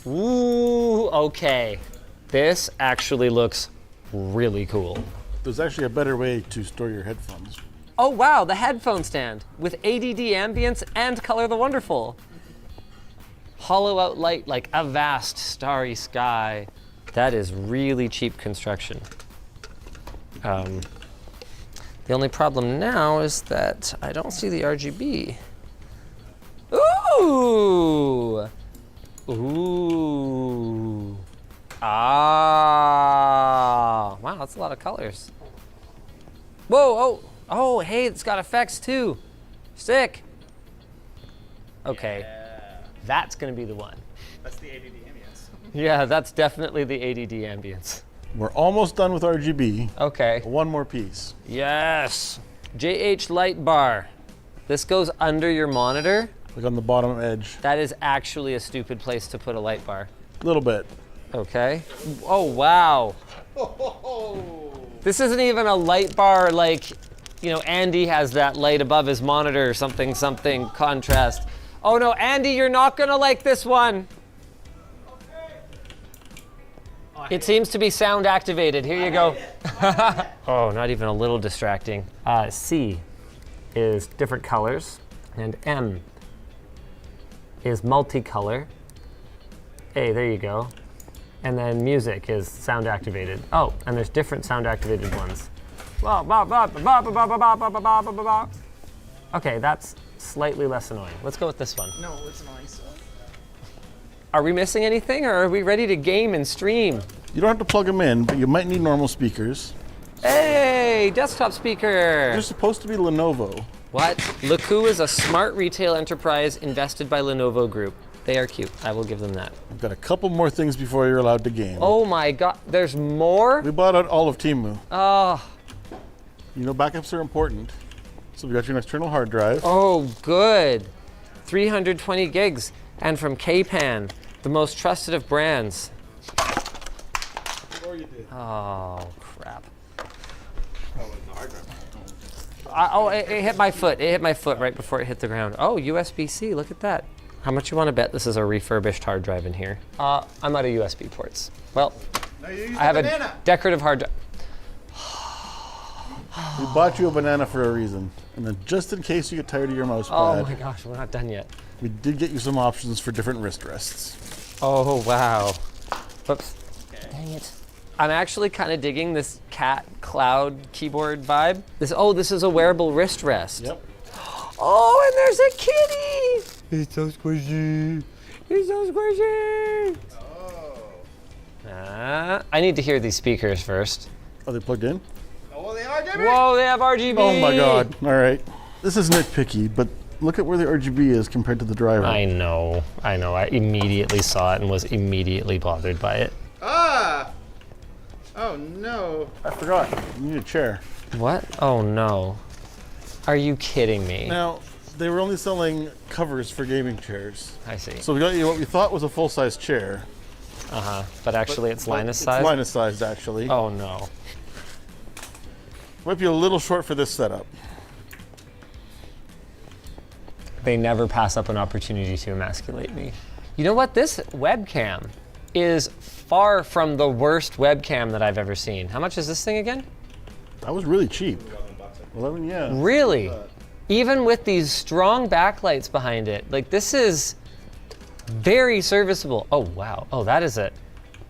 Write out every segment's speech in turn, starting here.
Ooh, okay. This actually looks really cool. There's actually a better way to store your headphones. Oh wow, the headphone stand with ADD ambience and Color the Wonderful. Hollow out light like a vast starry sky. That is really cheap construction. The only problem now is that I don't see the RGB. Ooh! Ooh. Ah. Wow, that's a lot of colors. Whoa, oh, hey, it's got effects too. Sick. Okay, that's gonna be the one. That's the ADD ambience. Yeah, that's definitely the ADD ambience. We're almost done with RGB. Okay. One more piece. Yes. JH light bar. This goes under your monitor. Like on the bottom edge. That is actually a stupid place to put a light bar. A little bit. Okay. Oh, wow. This isn't even a light bar like, you know, Andy has that light above his monitor, something contrast. Oh no, Andy, you're not gonna like this one. It seems to be sound activated. Here you go. Oh, not even a little distracting. C is different colors, and M is multicolor. A, there you go. And then music is sound activated. Oh, and there's different sound activated ones. Okay, that's slightly less annoying. Let's go with this one. No, it's nice. Are we missing anything, or are we ready to game and stream? You don't have to plug them in, but you might need normal speakers. Hey, desktop speaker. They're supposed to be Lenovo. What? Laku is a smart retail enterprise invested by Lenovo Group. They are cute. I will give them that. I've got a couple more things before you're allowed to game. Oh my God, there's more? We bought out all of Temu. Oh, You know, backups are important. So we got your external hard drive. oh good. 320 gigs, and from Kpan, the most trusted of brands. Or you did. Oh, crap. Oh, the hard drive. It hit my foot. It hit my foot right before it hit the ground. Oh, USB-C, look at that. How much you want to bet this is a refurbished hard drive in here? I'm out of USB ports. Well, No, you used I have a a banana. decorative hard drive. We bought you a banana for a reason. And then just in case you get tired of your mouse Oh pad, my gosh, we're not done yet. we did get you some options for different wrist rests. Oh, wow. Whoops. Dang it. I'm actually kind of digging this cat cloud keyboard vibe. This is a wearable wrist rest. Yep. Oh, and there's a kitty. He's so squishy. He's so squishy. Oh. I need to hear these speakers first. Are they plugged in? Oh, they are, Jimmy. Whoa, they have RGB. Oh my God. All right. This is nitpicky, but look at where the RGB is compared to the driver. I know. I immediately saw it and was immediately bothered by it. Ah. Oh no. I forgot. You need a chair. What? Oh no. Are you kidding me? Now, they were only selling covers for gaming chairs. I see. So we got you what we thought was a full-size chair. But actually it's Linus It's size? Linus sized, actually. Oh no. Might be a little short for this setup. They never pass up an opportunity to emasculate me. You know what? This webcam is far from the worst webcam that I've ever seen. How much is this thing again? That was really cheap. 11, yeah. Really? Even with these strong backlights behind it, like this is very serviceable. Oh wow. Oh, that is a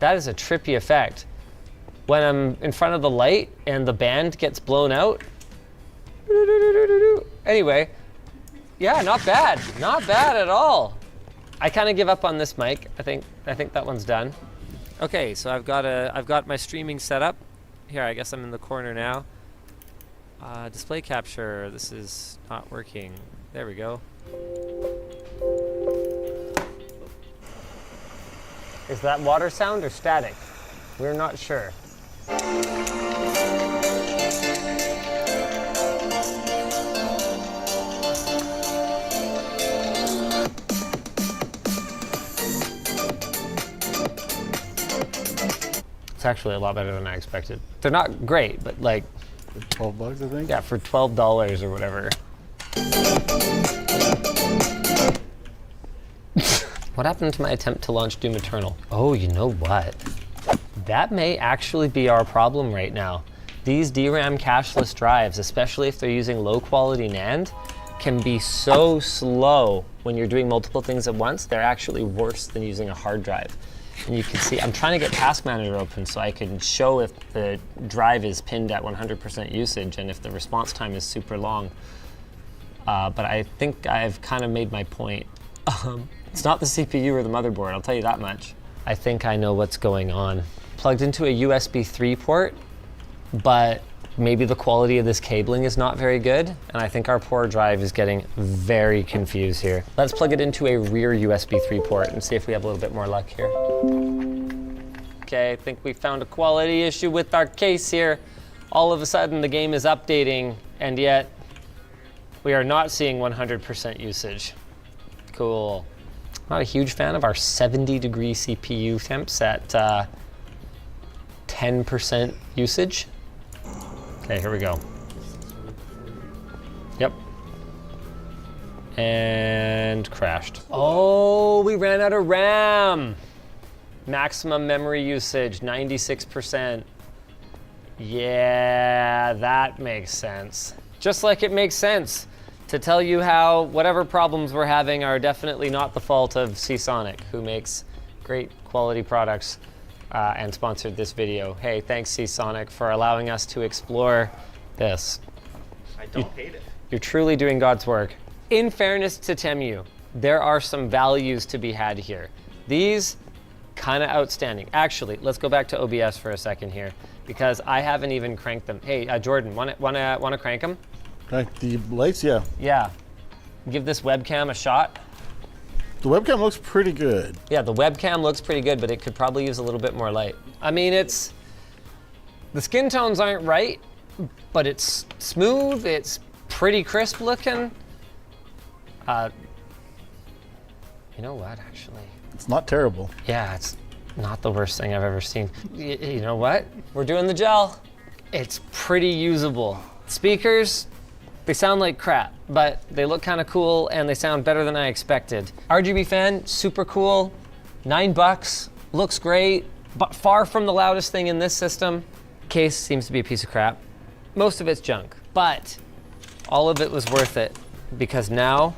trippy effect. When I'm in front of the light and the band gets blown out. Anyway, yeah, not bad. Not bad at all. I kind of give up on this mic. I think that one's done. Okay, so I've got my streaming set up. Here, I guess I'm in the corner now. Display capture, this is not working. There we go. Is that water sound or static? We're not sure. It's actually a lot better than I expected. They're not great, but like, $12, I think. yeah, for $12 or whatever. What happened to my attempt to launch Doom Eternal? Oh, you know what? That may actually be our problem right now. These DRAM cacherless drives, especially if they're using low quality NAND, can be so slow when you're doing multiple things at once. They're actually worse than using a hard drive. And you can see, I'm trying to get Task Manager open so I can show if the drive is pinned at 100% usage and if the response time is super long. But I think I've kind of made my point. It's not the CPU or the motherboard, I'll tell you that much. I think I know what's going on. Plugged into a USB 3 port, but maybe the quality of this cabling is not very good, and I think our poor drive is getting very confused here. Let's plug it into a rear USB 3 port and see if we have a little bit more luck here. Okay, I think we found a quality issue with our case here. All of a sudden the game is updating, and yet we are not seeing 100% usage. Cool. Not a huge fan of our 70-degree CPU temps at 10% usage. Okay, here we go. Yep. And crashed. Oh, we ran out of RAM. Maximum memory usage, 96%. Yeah, that makes sense. Just like it makes sense to tell you how whatever problems we're having are definitely not the fault of Seasonic, who makes great quality products and sponsored this video. Hey, thanks Seasonic for allowing us to explore this. I don't hate it. You're truly doing God's work. In fairness to Temu, there are some values to be had here. These, kind of outstanding. Actually, let's go back to OBS for a second here, because I haven't even cranked them. Hey, Jordan, wanna crank them? The lights, yeah. Yeah. Give this webcam a shot. The webcam looks pretty good. Yeah, the webcam looks pretty good, but it could probably use a little bit more light. I mean, the skin tones aren't right, but it's smooth, it's pretty crisp looking. You know what, actually? It's not terrible. Yeah, it's not the worst thing I've ever seen. You know what? We're doing the gel. It's pretty usable. Speakers, they sound like crap, but they look kind of cool and they sound better than I expected. RGB fan, super cool. $9, looks great, but far from the loudest thing in this system. Case seems to be a piece of crap. Most of it's junk, but all of it was worth it because now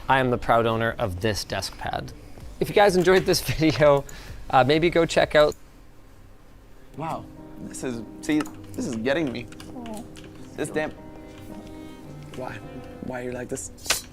I am the proud owner of this desk pad. If you guys enjoyed this video, maybe go check out. Wow, this is getting me. This damn. Why are you like this?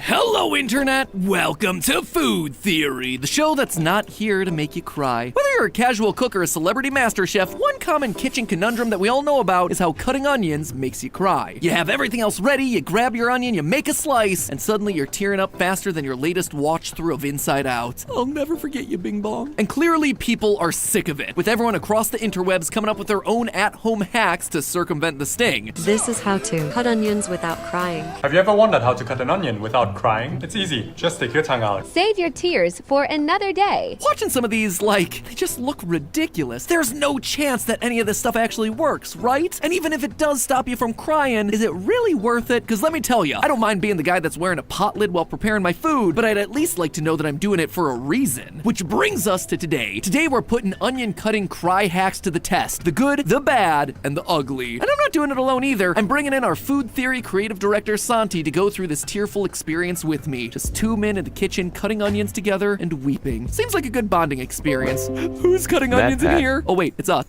Hello, Internet! Welcome to Food Theory, the show that's not here to make you cry. Whether you're a casual cook or a celebrity master chef, one common kitchen conundrum that we all know about is how cutting onions makes you cry. You have everything else ready, you grab your onion, you make a slice, and suddenly you're tearing up faster than your latest watch through of Inside Out. I'll never forget you, Bing Bong. And clearly people are sick of it, with everyone across the interwebs coming up with their own at-home hacks to circumvent the sting. This is how to cut onions without crying. Have you ever wondered how to cut an onion without crying? It's easy. Just stick your tongue out. Save your tears for another day. Watching some of these, like, they just look ridiculous. There's no chance that any of this stuff actually works, right? And even if it does stop you from crying, is it really worth it? Because let me tell you, I don't mind being the guy that's wearing a pot lid while preparing my food, but I'd at least like to know that I'm doing it for a reason. Which brings us to today. Today we're putting onion cutting cry hacks to the test. The good, the bad, and the ugly. And I'm not doing it alone either. I'm bringing in our Food Theory creative director, Santi, to go through this tearful experience with me. Just two men in the kitchen cutting onions together and weeping. Seems like a good bonding experience. Who's cutting onions in here? Oh wait, it's us.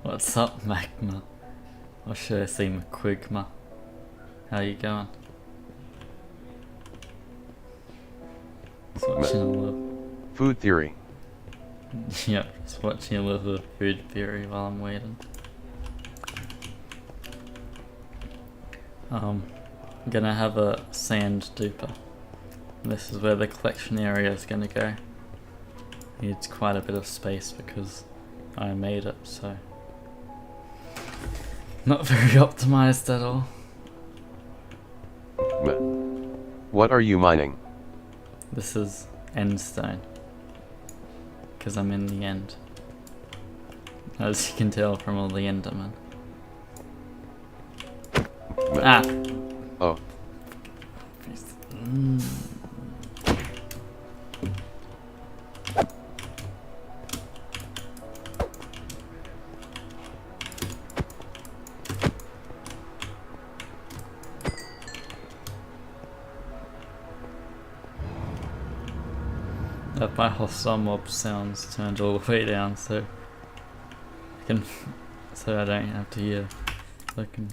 What's up, Magma? Or should I say McQuigma? How you going? Just watching a little... Food Theory. Yep, just watching a little Food Theory while I'm waiting. I'm gonna have a sand duper. This is where the collection area is gonna go. Needs quite a bit of space because I made it, so not very optimized at all. What are you mining? This is endstone because I'm in the end, as you can tell from all the endermen. Ah! Oh, My whole mob sounds turned all the way down, so I don't have to hear fucking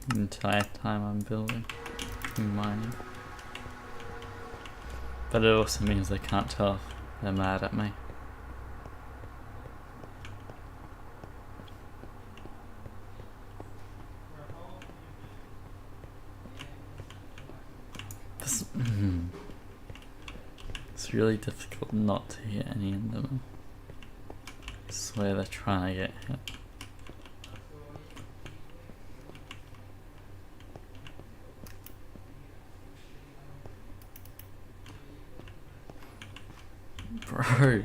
the entire time I'm building and mining. But it also means they can't tell if they're mad at me. It's really difficult not to hit any of them. I swear they're trying to get hit. Bro.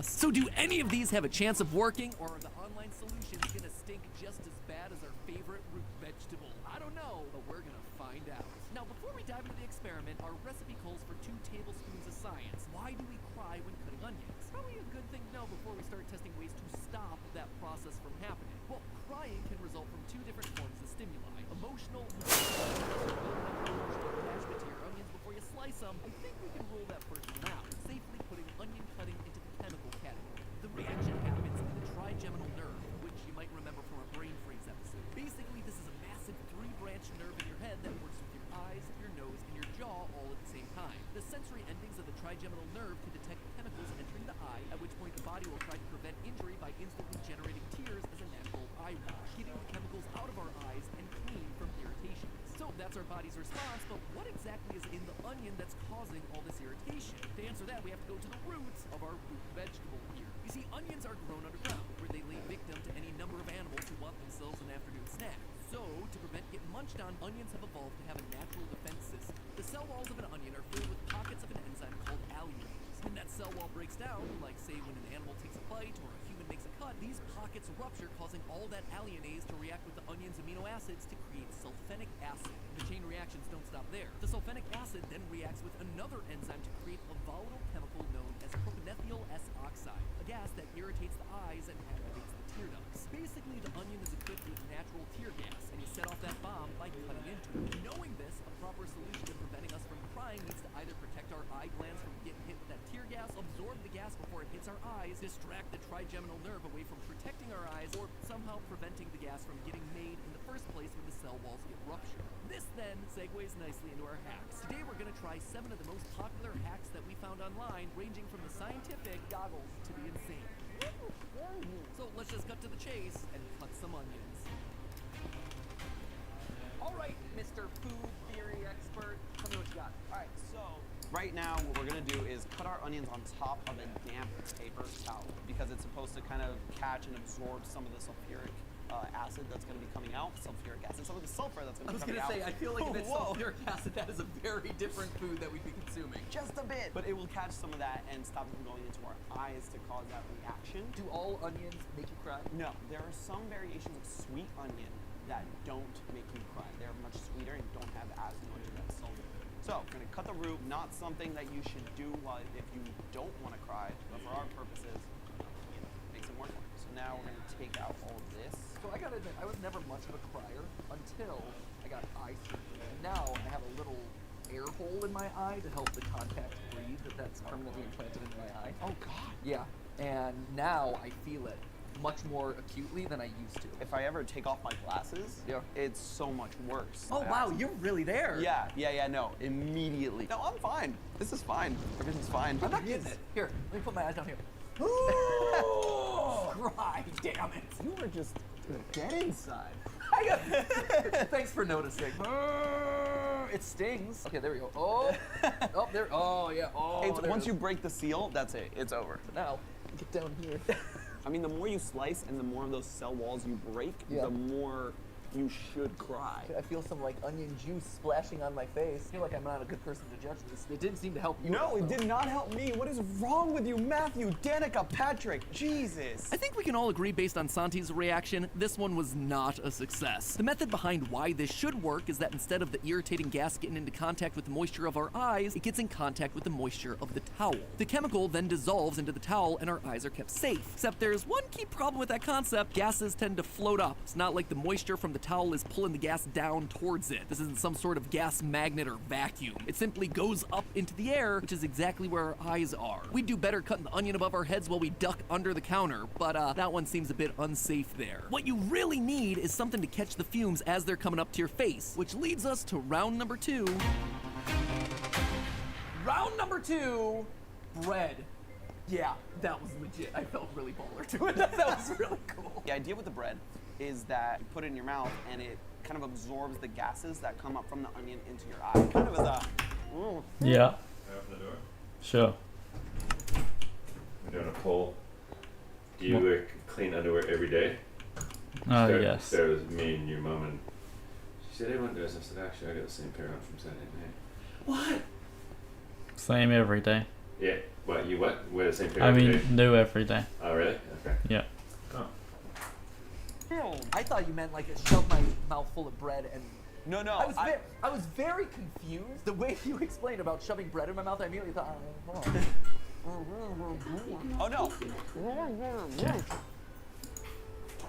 So do any of these have a chance of working, or are the online alkaline solution's gonna stink just as bad as our favorite root vegetable? I don't know, but we're gonna find out. Now, before we dive into the experiment, our recipe calls for 2 tablespoons of science. Why do we cry when cutting onions? Probably a good thing to know before we start testing ways to stop that process from happening. Well, crying can result from 2 different forms of stimuli. Emotional attachment to your onions before you slice them. I think we can rule that first one out, safely putting onion cutting into the chemical category. The reaction happens in the trigeminal nerve, which you might remember from our brain freeze episode. Basically, this is a massive 3-branch nerve in your head that works with your eyes, your nose, and your jaw all at the same time. The sensory endings of the trigeminal nerve can detect chemicals entering the eye, at which point the body will try to prevent injury by instantly generating tears as a natural eye wash, getting the chemicals out of our eyes and clean from irritations. So that's our body's response, but what exactly is in the onion that's causing all this irritation? To answer that, we have to go to the roots of our root vegetable here. You see, onions are grown underground, where they lay victim to any number of animals who want themselves an afternoon snack. So, to prevent getting munched on, onions have evolved to have a natural defense system. The cell walls of an onion are filled with pockets of an enzyme called alliinase. When that cell wall breaks down, like say when an animal takes a bite or a human makes a cut, these pockets rupture, causing all that alliinase to react with the onion's amino acids to create sulfenic acid. The chain reactions don't stop there. The sulfenic acid then reacts with another enzyme to create a volatile chemical known as propanethyl S-oxide, a gas that irritates the eyes and activates the tear ducts. Basically, the onion is equipped with natural tear gas, and you set off that bomb by cutting into it. Knowing this, a proper solution to preventing us from crying needs to either protect our eye glands from getting hit with that tear gas, absorb the gas before it hits our eyes, distract the trigeminal nerve away from protecting our eyes, or somehow preventing the gas from getting made in the first place when the cell walls get ruptured. This then segues nicely into our hacks. Today we're going to try 7 of the most popular hacks that we found online, ranging from the scientific goggles to the insane. So let's just cut to the chase and cut some onions. All right, Mr. Food Theory Expert, tell me what you got. All right, so right now what we're gonna do is cut our onions on top of a damp paper towel because it's supposed to kind of catch and absorb some of the sulfuric acid that's going to be coming out, sulfuric acid, some of the sulfur that's going to be coming out. I was gonna say, I feel like if it's sulfuric acid, that is a very different food that we'd be consuming. Just a bit, but it will catch some of that and stop it from going into our eyes to cause that reaction. Do all onions make you cry? No, there are some variations of sweet onion that don't make you cry. They're much sweeter and don't have as much of that sulfur. So, we're gonna cut the root, not something that you should do if you don't want to cry, but for our purposes, makes it more fun. So now we're gonna take out all of this. So I gotta admit, I was never much of a crier until I got eye surgery. And now I have a little air hole in my eye to help the contact breathe that's permanently implanted into my eye. Oh God. Yeah, and now I feel it much more acutely than I used to. If I ever take off my glasses, it's so much worse. Oh wow, you're really there. Yeah, no, immediately. No, I'm fine. This is fine. Everything's fine. I'm not getting it. Here, let me put my eyes down here. Cry, damn it. You were just dead inside. Thanks for noticing. It stings. Okay, there we go. Oh, there. Oh, yeah. Oh, Once you break the seal, that's it. It's over. Now, get down here. I mean, the more you slice and the more of those cell walls you break, the more you should cry. I feel some like onion juice splashing on my face. I feel like I'm not a good person to judge this. It didn't seem to help you. No, it did not help me. What is wrong with you, Matthew, Danica, Patrick? Jesus. I think we can all agree based on Santi's reaction, this one was not a success. The method behind why this should work is that instead of the irritating gas getting into contact with the moisture of our eyes, it gets in contact with the moisture of the towel. The chemical then dissolves into the towel and our eyes are kept safe. Except there's one key problem with that concept. Gases tend to float up. It's not like the moisture from the towel is pulling the gas down towards it. This isn't some sort of gas magnet or vacuum. It simply goes up into the air, which is exactly where our eyes are. We'd do better cutting the onion above our heads while we duck under the counter, but that one seems a bit unsafe there. What you really need is something to catch the fumes as they're coming up to your face, which leads us to round number 2. Round number 2, bread. Yeah, that was legit. I felt really baller to it. That was really cool. The idea with the bread is that you put it in your mouth and it kind of absorbs the gases that come up from the onion into your eye. Kind of as a... Yeah. Open the door. Sure. We're doing a poll. Do you wear clean underwear every day? Oh, yes. There was me and your mom, and she said everyone does. I said, actually, I got the same pair on from Saturday night. What? Same every day. Yeah. What? You what? Wear the same pair I every mean, day? new every day. Oh, really? Okay. Yeah. Oh. I thought you meant like it shoved my mouth full of bread and. No, no. I was very confused. The way you explained about shoving bread in my mouth, I immediately thought, oh. Oh no.